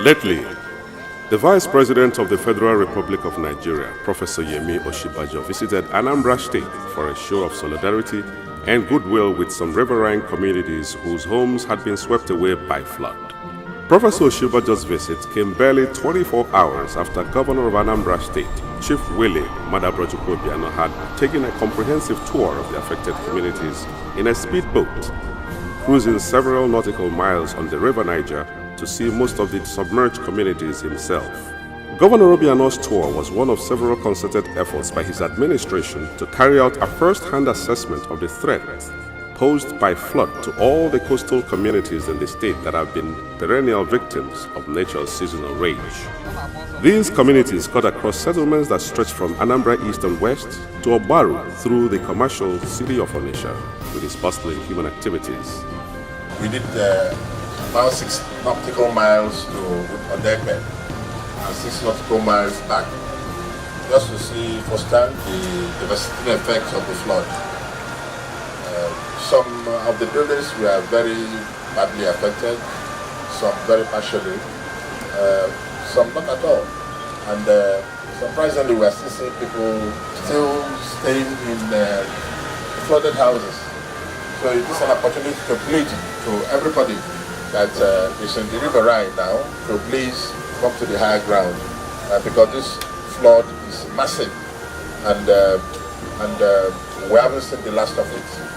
Lately, the Vice President of the Federal Republic of Nigeria, Professor Yemi Osinbajo, visited Anambra State for a show of solidarity and goodwill with some riverine communities whose homes had been swept away by flood. Professor Osinbajo's visit came barely 24 hours after Governor of Anambra State, Chief Willie Obiano, had taken a comprehensive tour of the affected communities in a speedboat, cruising several nautical miles on the River Niger to see most of the submerged communities himself. Governor Obiano's tour was one of several concerted efforts by his administration to carry out a first-hand assessment of the threat posed by flood to all the coastal communities in the state that have been perennial victims of nature's seasonal rage. These communities cut across settlements that stretch from Anambra east and west to Obaru through the commercial city of Onitsha with its bustling human activities. We did about 6 nautical miles to Odegbe and 6 nautical miles back, just to see firsthand the devastating effects of the flood. Some of the buildings were very badly affected, some very partially, some not at all. And surprisingly, we are still seeing people still staying in flooded houses. So it is an opportunity to plead to everybody that is in the river right now to please come to the higher ground because this flood is massive and we haven't seen the last of it.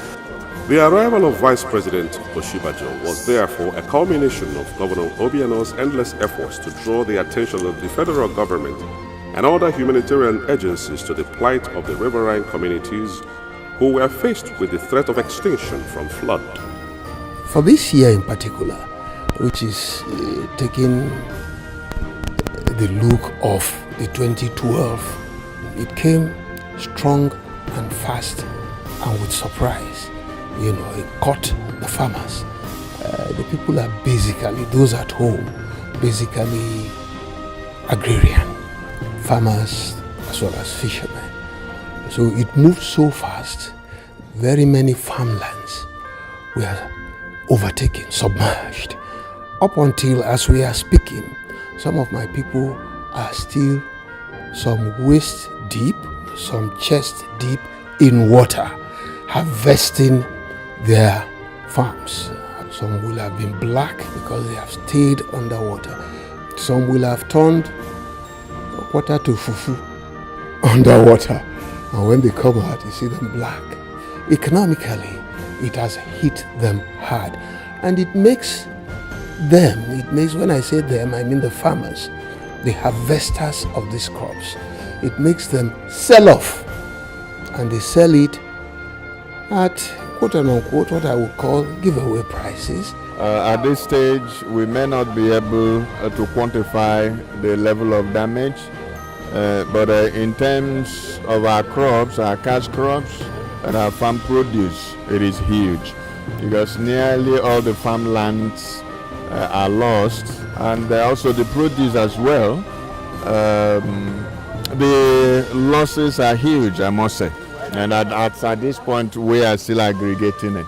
The arrival of Vice President Osinbajo was therefore a culmination of Governor Obiano's endless efforts to draw the attention of the federal government and other humanitarian agencies to the plight of the riverine communities who were faced with the threat of extinction from flood. For this year in particular, which is taking the look of the 2012, it came strong and fast and with surprise. It caught the farmers. The people are basically, those at home, basically agrarian, farmers as well as fishermen. So it moved so fast, very many farmlands were overtaken, submerged. Up until as we are speaking, some of my people are still some waist deep, some chest deep in water, harvesting their farms. Some will have been black because they have stayed underwater. Some will have turned water to fufu underwater. And when they come out, you see them black. Economically, it has hit them hard. And it makes them, when I say them, I mean the farmers, the harvesters of these crops. It makes them sell off. And they sell it at quote unquote what I would call giveaway prices. At this stage, we may not be able to quantify the level of damage, but in terms of our crops, our cash crops, and our farm produce, it is huge because nearly all the farmlands are lost, and also the produce as well. The losses are huge, I must say. And at this point, we are still aggregating it.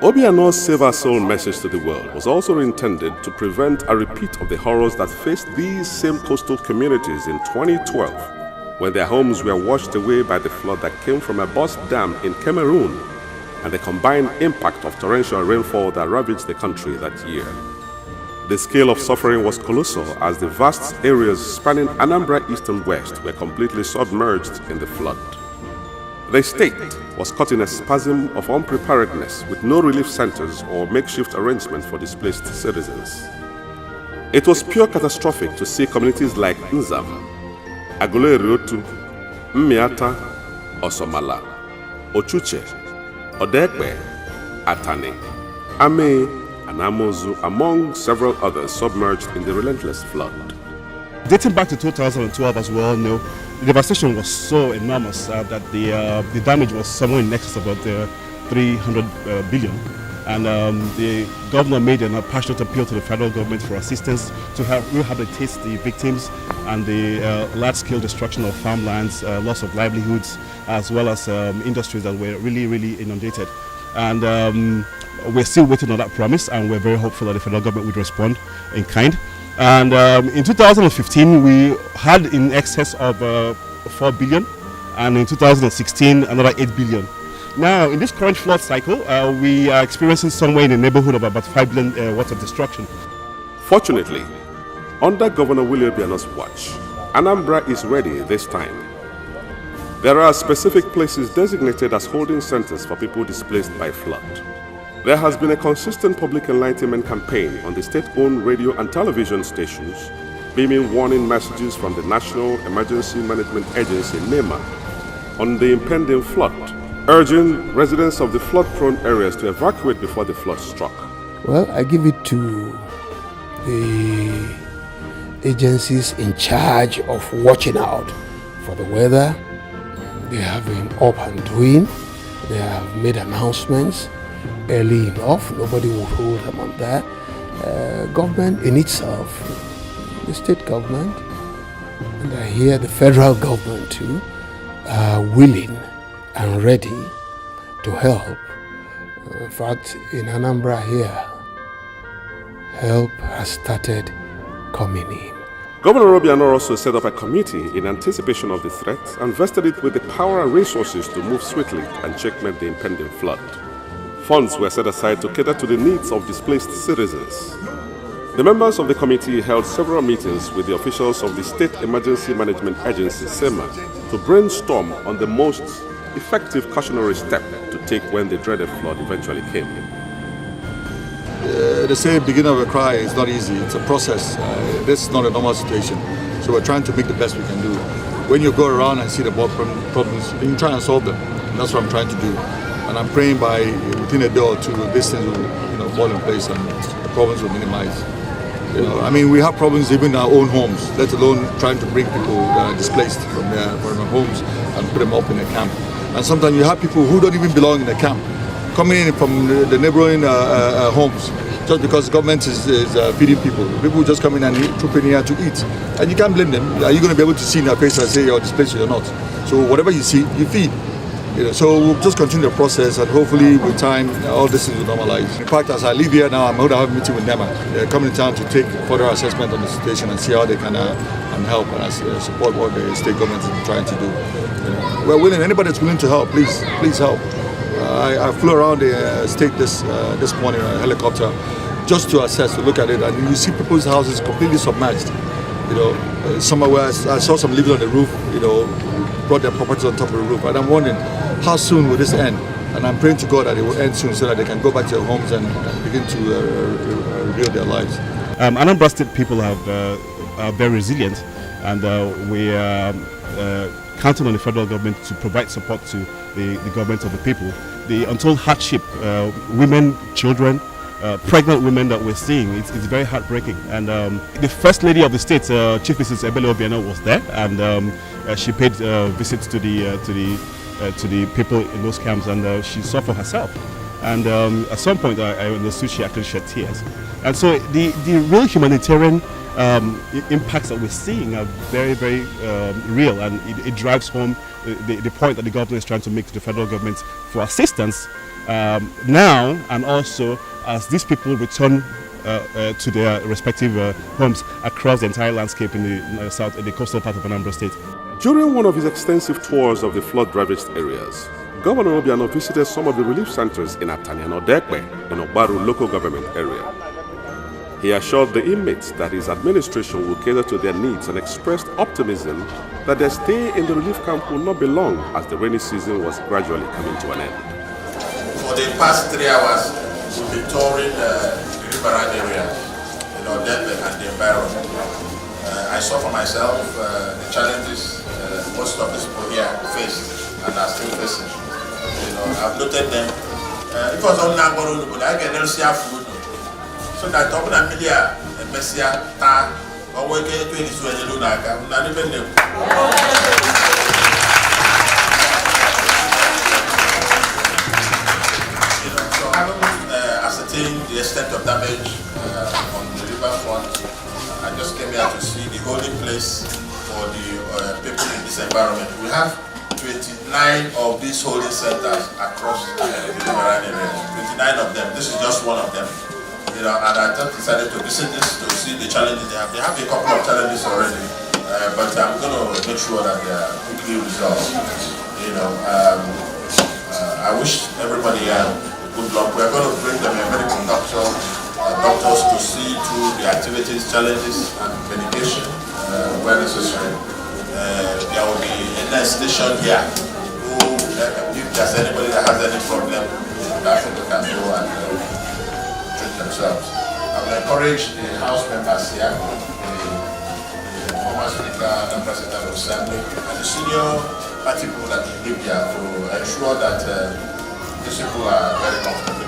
Obiano's Save Our Soul message to the world was also intended to prevent a repeat of the horrors that faced these same coastal communities in 2012, when their homes were washed away by the flood that came from a burst dam in Cameroon and the combined impact of torrential rainfall that ravaged the country that year. The scale of suffering was colossal as the vast areas spanning Anambra east and west were completely submerged in the flood. The state was caught in a spasm of unpreparedness with no relief centers or makeshift arrangements for displaced citizens. It was pure catastrophic to see communities like Nzam, Agule-Riotu, Mmiata, Osomala, Ochuche, Odekbe, Atane, Ame, and Amozu, among several others, submerged in the relentless flood. Dating back to 2012 as we all know, the devastation was so enormous that the damage was somewhere in excess of about 300 billion. And the governor made a passionate appeal to the federal government for assistance to rehabilitate the victims and the large-scale destruction of farmlands, loss of livelihoods, as well as industries that were really inundated. And we're still waiting on that promise, and we're very hopeful that the federal government would respond in kind. And in 2015, we had in excess of 4 billion, and in 2016, another 8 billion. Now, in this current flood cycle, we are experiencing somewhere in the neighborhood of about 5 billion worth of destruction. Fortunately, under Governor Willie Obiano's watch, Anambra is ready this time. There are specific places designated as holding centers for people displaced by flood. There has been a consistent public enlightenment campaign on the state-owned radio and television stations, beaming warning messages from the National Emergency Management Agency, NEMA, on the impending flood, urging residents of the flood-prone areas to evacuate before the flood struck. Well, I give it to the agencies in charge of watching out for the weather. They have been up and doing. They have made announcements early enough. Nobody will hold them on that. Government in itself, the state government, and I hear the federal government too, are willing and ready to help. In fact, in Anambra here, help has started coming in. Governor Obiano also set up a committee in anticipation of the threat and vested it with the power and resources to move swiftly and checkmate the impending flood. Funds were set aside to cater to the needs of displaced citizens. The members of the committee held several meetings with the officials of the State Emergency Management Agency, SEMA, to brainstorm on the most effective cautionary step to take when the dreaded flood eventually came. They say beginning of a cry is not easy. It's a process. This is not a normal situation. So we're trying to make the best we can do. When you go around and see the problems, you try and solve them. And that's what I'm trying to do. And I'm praying by within a day or two, these things will fall in place and the problems will minimize. I mean, we have problems even in our own homes, let alone trying to bring people that are displaced from their homes and put them up in a camp. And sometimes you have people who don't even belong in a camp coming in from the neighboring homes just because the government is feeding people. People just come in and troop in here to eat. And you can't blame them. Are you going to be able to see in their face and say you're displaced or you're not? So whatever you see, you feed. So we'll just continue the process and hopefully with time all this will normalize. In fact, as I leave here now, I'm going to have a meeting with NEMA. They're coming to town to take further assessment on the situation and see how they can and help and support what the state government is trying to do. We're willing. Anybody that's willing to help, please help. I flew around the state this morning in a helicopter just to assess, to look at it, and you see people's houses completely submerged. Somewhere where I saw some living on the roof, brought their properties on top of the roof, and I'm wondering how soon will this end? And I'm praying to God that it will end soon so that they can go back to their homes and begin to rebuild their lives. Anambra State people are very resilient, and we are counting on the federal government to provide support to the government of the people. The untold hardship, women, children, pregnant women that we're seeing, it's very heartbreaking. And the First Lady of the state, Chief Mrs. Willie Obiano, was there, and she paid visits to the people in those camps, and she saw for herself. And at some point, I understood she actually shed tears. And so the real humanitarian impacts that we're seeing are very, very real, and it drives home the point that the government is trying to make to the federal government for assistance now, and also as these people return to their respective homes across the entire landscape in the coastal part of Anambra State. During one of his extensive tours of the flood-ravaged areas, Governor Obiano visited some of the relief centers in Atani and Odekbe in Obaru local government area. He assured the inmates that his administration will cater to their needs and expressed optimism that their stay in the relief camp will not be long as the rainy season was gradually coming to an end. For the past 3 hours, we've been touring the riverine areas, Odekbe and the environment. I saw for myself the challenges most of these people here faced and are still facing. I've noted them. It was only Nagoro, but I can see food. So that talking a media, Messia, Ta, or we get to this way, I'm not even them. So having ascertained the extent of damage on the riverfront, I just came here to see the holding place for the people in this environment. We have 29 of these holding centers across the riverine area. 29 of them. This is just one of them. And I just decided to visit this to see the challenges they have. They have a couple of challenges already, but I'm going to make sure that they are quickly resolved. I wish everybody good luck. We are going to bring them a medical doctors to see through the activities, challenges, and medication where necessary. There will be a nurse station here who, if there's anybody that has any problem, I think they can go and treat themselves. I will encourage the House members here, the former Speaker and President of the Assembly, and the senior party people that live here to ensure that these people are very comfortable.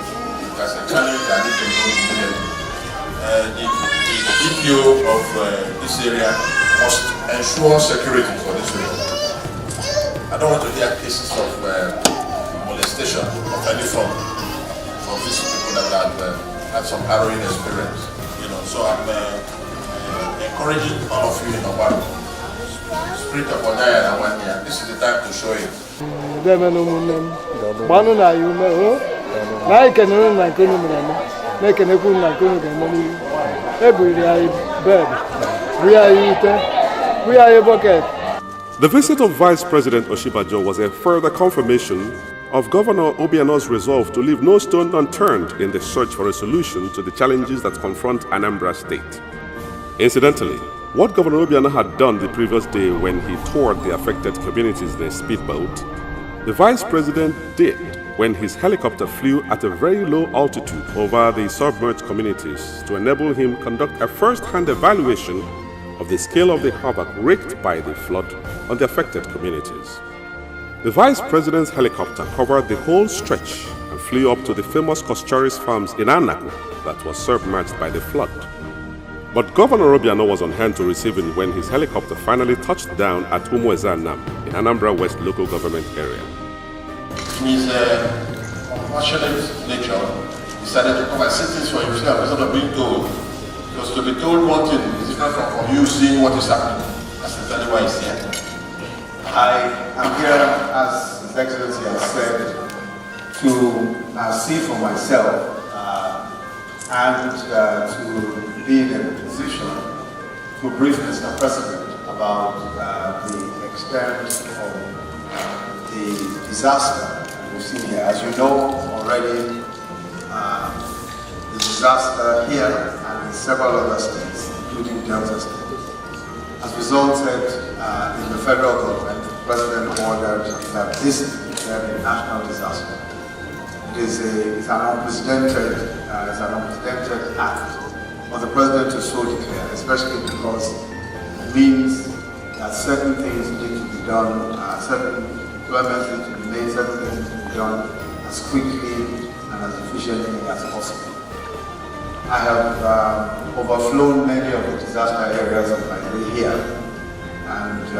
There's a challenge that need to know immediately. The DPO of this area must ensure security for this area. I don't want to hear cases of molestation of any form from these people that have had some harrowing experience. So I'm encouraging all of you in Obaru. Spirit of Onaya and 1 year. This is the time to show it. The visit of Vice President Osinbajo was a further confirmation of Governor Obiano's resolve to leave no stone unturned in the search for a solution to the challenges that confront Anambra State. Incidentally, what Governor Obiano had done the previous day when he toured the affected communities in a speedboat, the Vice President did when his helicopter flew at a very low altitude over the submerged communities to enable him conduct a first-hand evaluation of the scale of the havoc wreaked by the flood on the affected communities. The Vice President's helicopter covered the whole stretch and flew up to the famous Coscharis farms in Anaku that was submerged by the flood. But Governor Obiano was on hand to receive him when his helicopter finally touched down at Umuezanam in Anambra West local government area. In his compassionate nature, he decided to come and see things for himself instead of being told. Because to be told one thing is different from you seeing what is happening. That's exactly why he's here. I am here, as His Excellency has said, to see for myself and to be in a position to brief Mr. President about the extent of the disaster we've seen here. As you know already, the disaster here and in several other states, including Delta State, has resulted in the federal government. The President ordered that this is declared a national disaster. It's an unprecedented act for the President to so declare, especially because it means that certain things need to be done, certain deployments need to be made, certain things need to be done as quickly and as efficiently as possible. I have overflown many of the disaster areas on my way here, and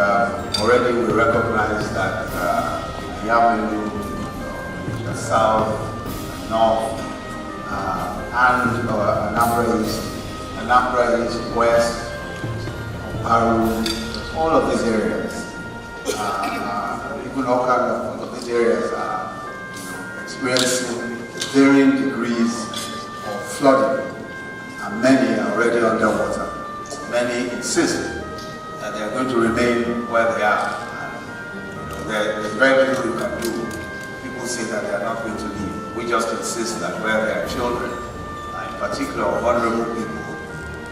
already we recognize that Yamelu, the south, north, and Anambra East, west, Paru, all of these areas, even all of these areas are experiencing varying degrees of flooding, and many are already underwater. Many insist that they are going to remain where they are. There's very little you can do. People say that they are not going to leave. We just insist that where there are children, in particular vulnerable people,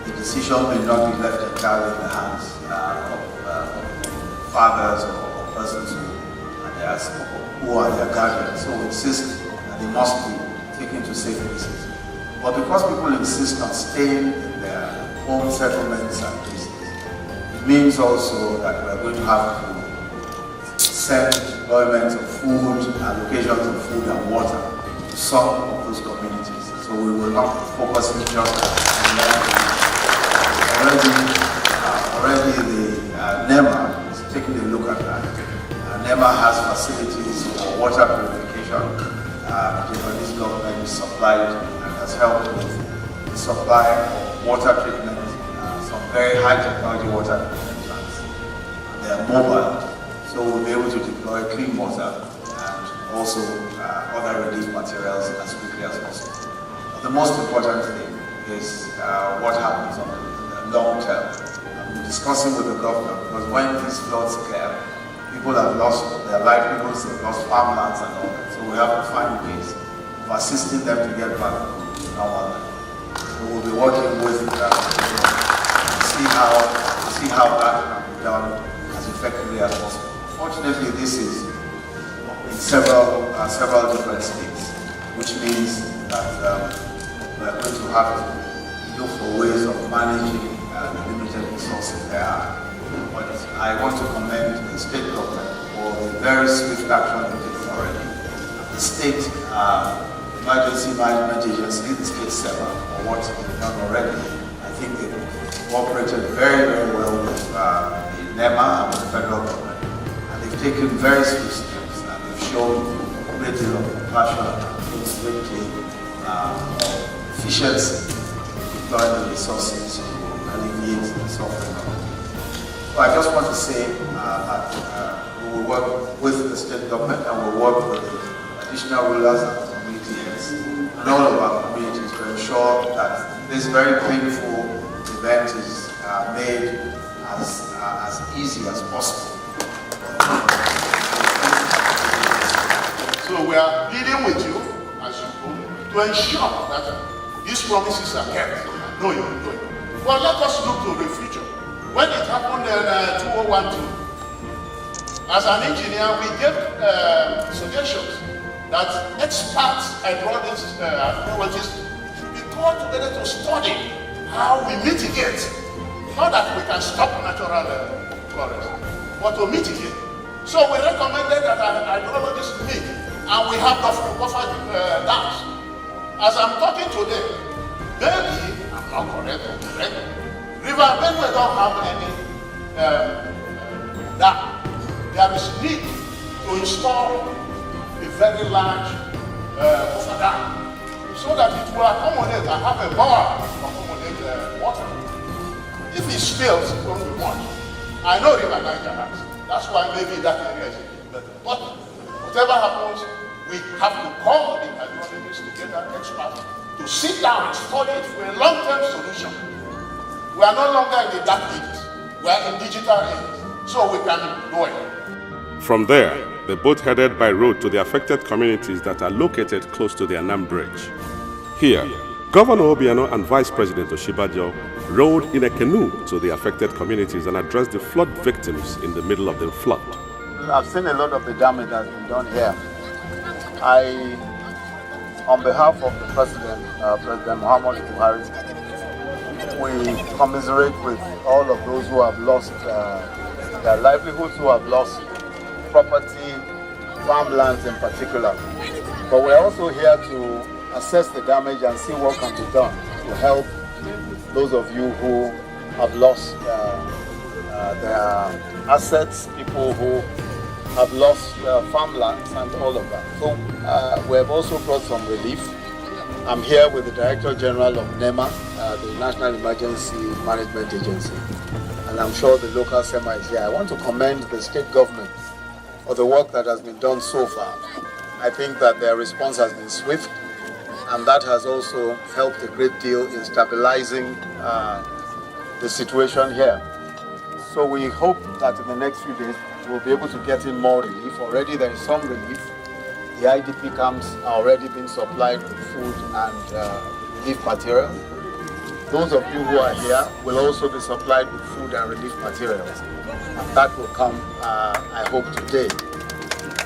the decision may not be left entirely in the hands of fathers or persons who are their guardians. So we insist that they must be taken to safe places. But because people insist on staying in their home settlements and places, it means also that we are going to have to send deployments of food, allocations of food and water to some of those communities. So we will not focus on just on already the NEMA is taking a look at that. NEMA has facilities for water purification. The Japanese government is supplied and has helped with the supply of water treatment, some very high technology water treatment plants. They are mobile, so we'll be able to deploy clean water and also other relief materials as quickly as possible. But the most important thing is what happens on the discussing with the governor, because when these floods clear, people have lost their livelihoods, they've lost farmlands and all that. So we have to find ways of assisting them to get back to normal life. So we'll be working with to see how that can be done as effectively as possible. Fortunately, this is in several different states, which means that we're going to have to look for ways of managing the limited resources there are. But I want to commend the state government for the very swift action they taken already. The state emergency management agency, the state SEMA, or what's been done already, I think they've cooperated very, very well with the NEMA and with the federal government. And they've taken very swift steps, and they've shown a great deal of compassion and great deal of efficiency deploying the resources to alleviate the suffering of people. So I just want to say that we will work with the state government and we'll work with the additional rulers and community heads and all of our communities to ensure that this very painful event is made as easy as possible. So we are pleading with you, as you go, to ensure that these promises are kept. No, you will do it. But let us look to the future. When it happened in 2012, as an engineer, we gave suggestions that experts, hydraulics, should be called together to study how we mitigate. Not that we can stop natural forests, but to mitigate. So we recommended that hydrologists meet, and we have buffer dams. As I'm talking today, maybe I'm not correct. River Benue don't have any dam. There is need to install a very large buffer dam so that it will accommodate and have a bar to accommodate water. If it spills, it won't be much. I know River Niger has. That's why maybe that area is better. But whatever happens, we have to call the hydrologists together, experts, to sit down and study it for a long-term solution. We are no longer in the dark ages. We are in digital ages, so we can do it. From there, the boat headed by road to the affected communities that are located close to the Anambra Bridge. Here, Governor Obiano and Vice President Oshibajo rowed in a canoe to the affected communities and addressed the flood victims in the middle of the flood. I've seen a lot of the damage that's been done here. On behalf of the President, President Muhammad Buhari, we commiserate with all of those who have lost their livelihoods, who have lost property, farmlands in particular. But we're also here to assess the damage and see what can be done to help those of you who have lost their assets, people who have lost farmlands and all of that. So we have also brought some relief. I'm here with the Director General of NEMA, the National Emergency Management Agency, and I'm sure the local SEMA is here. I want to commend the state government for the work that has been done so far. I think that their response has been swift, and that has also helped a great deal in stabilizing the situation here. So we hope that in the next few days we'll be able to get in more relief. Already there is some relief. The IDP camps are already being supplied with food and relief material. Those of you who are here will also be supplied with food and relief materials. And that will come, I hope, today.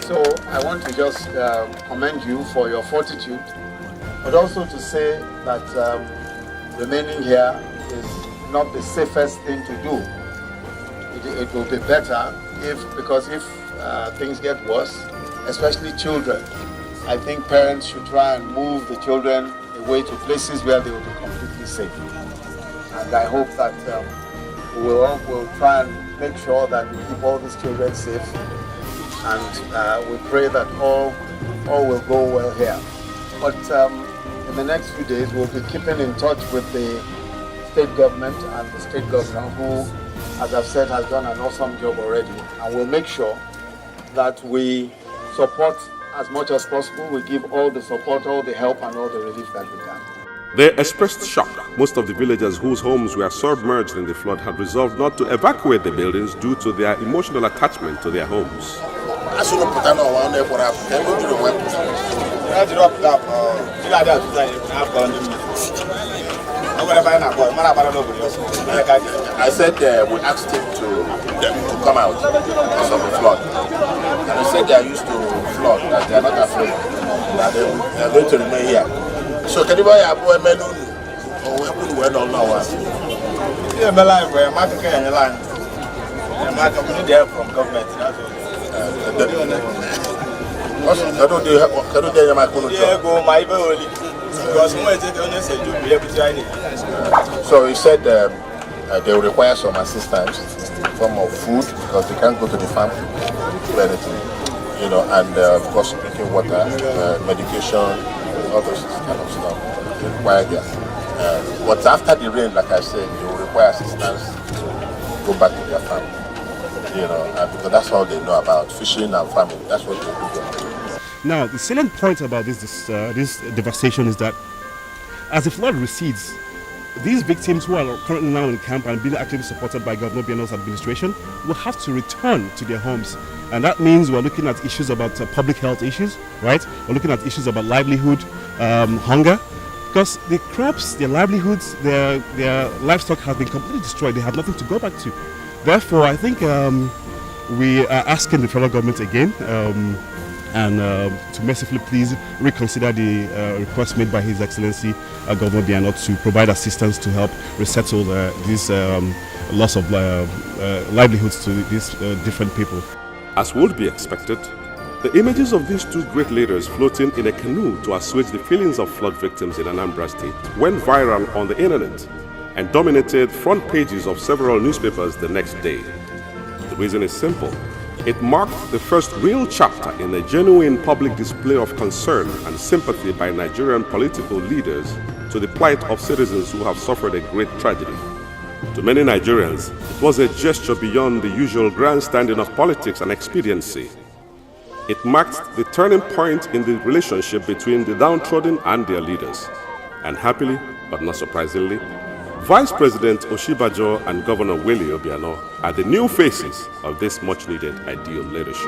So I want to just commend you for your fortitude, but also to say that remaining here is not the safest thing to do. It will be better because if things get worse, especially children, I think parents should try and move the children away to places where they will be completely safe. And I hope that we'll try and make sure that we keep all these children safe. And we pray that all will go well here. But in the next few days, we'll be keeping in touch with the state government and the state governor who, as I've said, has done an awesome job already. And we'll make sure that we support as much as possible. We give all the support, all the help, and all the relief that we can. They expressed shock. Most of the villagers whose homes were submerged in the flood had resolved not to evacuate the buildings due to their emotional attachment to their homes. I said we asked him to come out because of the flood. And he said they are used to flood, that they are not afraid, that they are going to remain here. So can you buy a boy menu or we put on now? Yeah, my life, where I'm not getting a line. I'm not coming there from government. So he said they will require some assistance in the form of food because they can't go to the farm to do anything, you know, and of course drinking water, medication, all those kind of stuff they require there. But after the rain, like I said, they will require assistance to go back to their farm, you know, because that's all they know about fishing and farming. That's what they do. Now, the salient point about this devastation is that as the flood recedes, these victims who are currently now in camp and being actively supported by Governor Obiano's administration will have to return to their homes. And that means we're looking at issues about public health issues, right? We're looking at issues about livelihood, hunger, because the crops, their livelihoods, their livestock have been completely destroyed. They have nothing to go back to. Therefore, I think we are asking the federal government again to mercifully please reconsider the request made by His Excellency Governor Obiano to provide assistance to help resettle this loss of livelihoods to these different people. As would be expected, the images of these two great leaders floating in a canoe to assuage the feelings of flood victims in Anambra State went viral on the internet and dominated front pages of several newspapers the next day. The reason is simple. It marked the first real chapter in a genuine public display of concern and sympathy by Nigerian political leaders to the plight of citizens who have suffered a great tragedy. To many Nigerians, it was a gesture beyond the usual grandstanding of politics and expediency. It marked the turning point in the relationship between the downtrodden and their leaders. And happily, but not surprisingly, Vice President Oshibajo and Governor Willie Obiano are the new faces of this much-needed ideal leadership.